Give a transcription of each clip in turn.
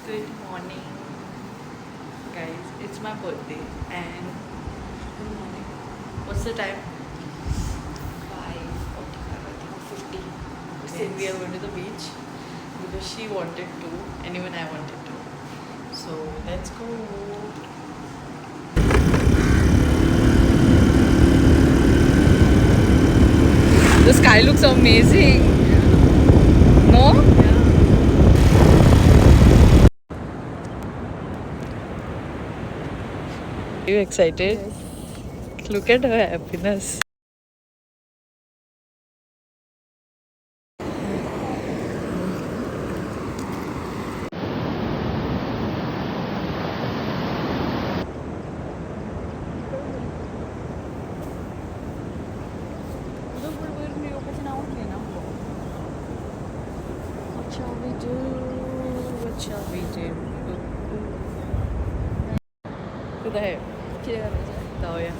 Good morning, guys. It's my birthday, and Good morning. what's the time? 5:45, I think, or 50. And we are going to the beach because she wanted to, and even I wanted to. So let's go. The sky looks amazing. No? Are you excited? Yes. Look at her happiness. What shall we do? What shall we do? कुठं आहे जाऊया.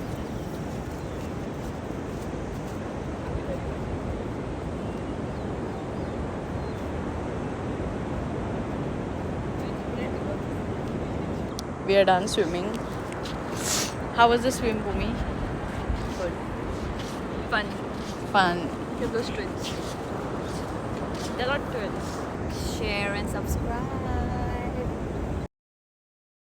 We are done swimming. How was the swim, Bhumi? Good. Fun. Fun. Look at those twins. They're not twins. Share and subscribe.